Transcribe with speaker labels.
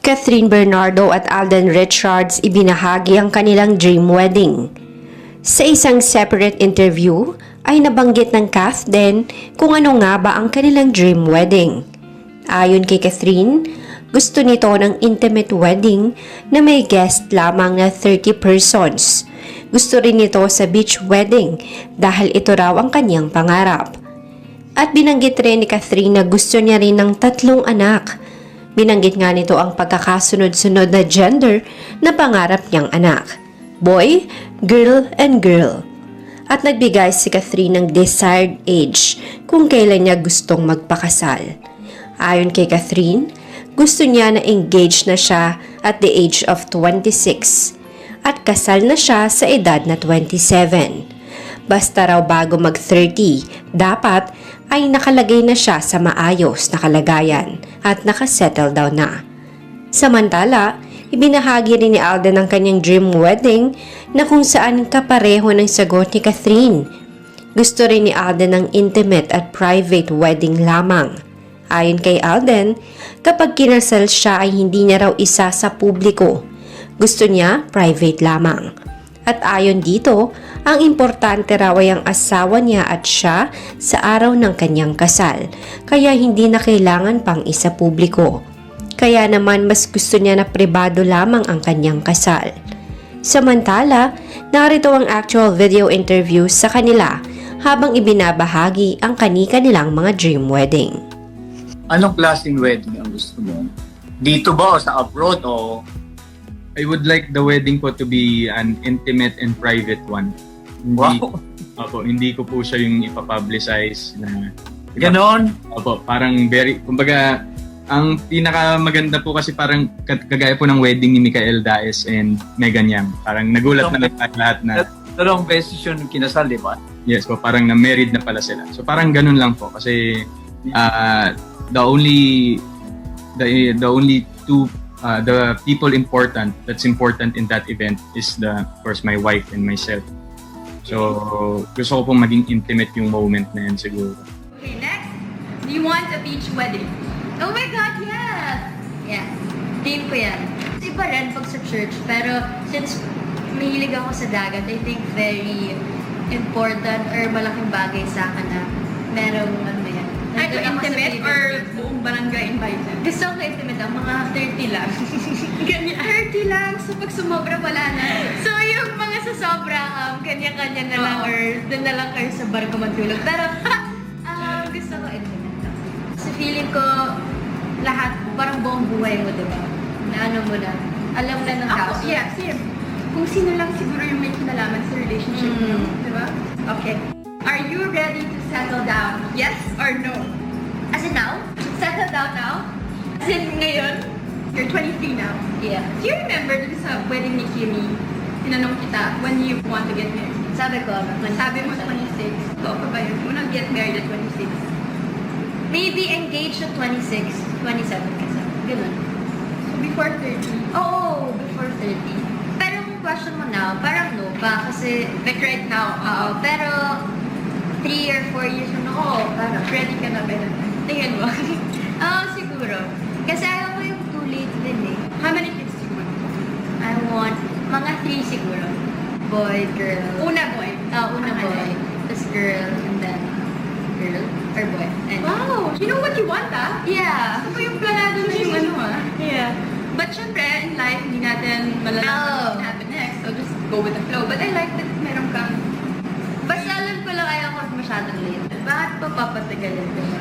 Speaker 1: Catherine Bernardo at Alden Richards ibinahagi ang kanilang dream wedding. Sa isang separate interview, ay nabanggit ng Kath din kung ano nga ba ang kanilang dream wedding. Ayon kay Catherine, gusto nito ng intimate wedding na may guest lamang na 30 persons. Gusto rin nito sa beach wedding dahil ito raw ang kanyang pangarap. At binanggit rin ni Catherine na gusto niya rin ng 3 anak. Binanggit nga nito ang pagkakasunod-sunod na gender na pangarap niyang anak. Boy, girl, and girl. At nagbigay si Catherine ng desired age kung kailan niya gustong magpakasal. Ayon kay Catherine, gusto niya na engaged na siya at the age of 26 at kasal na siya sa edad na 27. Basta raw bago mag-30, dapat ay nakalagay na siya sa maayos na kalagayan at nakasettle down na. Samantala, ibinahagi rin ni Alden ang kanyang dream wedding na kung saan kapareho ng sagot ni Catherine. Gusto rin ni Alden ng intimate at private wedding lamang. Ayon kay Alden, kapag kinasal siya ay hindi niya raw isa sa publiko. Gusto niya private lamang. At ayon dito, ang importante raw ay ang asawa niya at siya sa araw ng kanyang kasal, kaya hindi na kailangan pang isa publiko. Kaya naman mas gusto niya na pribado lamang ang kanyang kasal. Samantala, narito ang actual video interview sa kanila habang ibinabahagi ang kani-kanilang mga dream wedding.
Speaker 2: Anong klaseng wedding ang gusto mo? Dito ba o sa abroad o?
Speaker 3: I would like the wedding po to be an intimate and private one.
Speaker 2: Wow!
Speaker 3: Hindi ko po siya yung ipapublicize na...
Speaker 2: Ganon?
Speaker 3: Opo, parang kumbaga, ang pinakamaganda po kasi parang kagaya po ng wedding ni Michael Daes and Megan Yam. Parang nagulat na lahat na...
Speaker 2: Dalawang beses yun kinasal, di ba?
Speaker 3: Yes po, parang na-married na pala sila. So parang ganun lang po kasi the only two the people that's important in that event is of course my wife and myself. So gusto ko pong maging intimate yung moment na yan siguro.
Speaker 4: Okay, next. Do you want a beach wedding? Oh my God, yes! Yes. Dream ko yan. Iba rin pag sa church, pero since mahilig ako sa dagat, I think very important or malaking bagay sa akin na merong ano yan.
Speaker 5: Ito intimate or buong barangay invited?
Speaker 4: Gusto ko intimate lang, mga 30 lang.
Speaker 5: Ganyan. 30 lang, so pag sumobra wala na.
Speaker 4: So yung mga sa sobra, kanya-kanya na lang or doon na lang kayo sa barko matulog. Pero gusto ko intimate lang. Kasi feeling ko lahat, parang buong buhay mo, diba? Na ano mo na, alam na ng tao.
Speaker 5: Ako, yeah, same. Kung sino lang siguro yung may kinalaman sa relationship mo, diba? Okay. Are you ready to settle down? Yes or no?
Speaker 4: As in now? Settle down now? As in ngayon?
Speaker 5: You're 23 now.
Speaker 4: Yeah.
Speaker 5: Do you remember dun sa wedding ni Kimi, tinanong kita, when you want to get married?
Speaker 4: Sabi ko,
Speaker 5: Sabi mo 26. Oo pa ba yun? Unang get married at 26.
Speaker 4: maybe engaged at 26, 27 kasi. Ganun.
Speaker 5: So before 30.
Speaker 4: Oo, before 30. Pero kung question mo now, parang no pa kasi
Speaker 5: Like right now,
Speaker 4: pero 3 or 4 years from now, parang
Speaker 5: ready ka na ba na?
Speaker 4: tingin mo. Siguro. Kasi ayaw ko yung too late din eh.
Speaker 5: How many kids do you want?
Speaker 4: I want mga 3 siguro. Boy, girl.
Speaker 5: Una boy.
Speaker 4: Una boy. Tapos girl, and then girl or boy. And
Speaker 5: Wow! You know what you want, ah?
Speaker 4: yeah.
Speaker 5: Ano ba yung planado na yung ano, ah?
Speaker 4: Yeah.
Speaker 5: But syempre, in life, hindi natin malalaman what happen next. So just go with the flow. But I like that meron kang...
Speaker 4: Basta alam ko lang ayaw ko masyadong late. Bakit pa papatagalin, diba?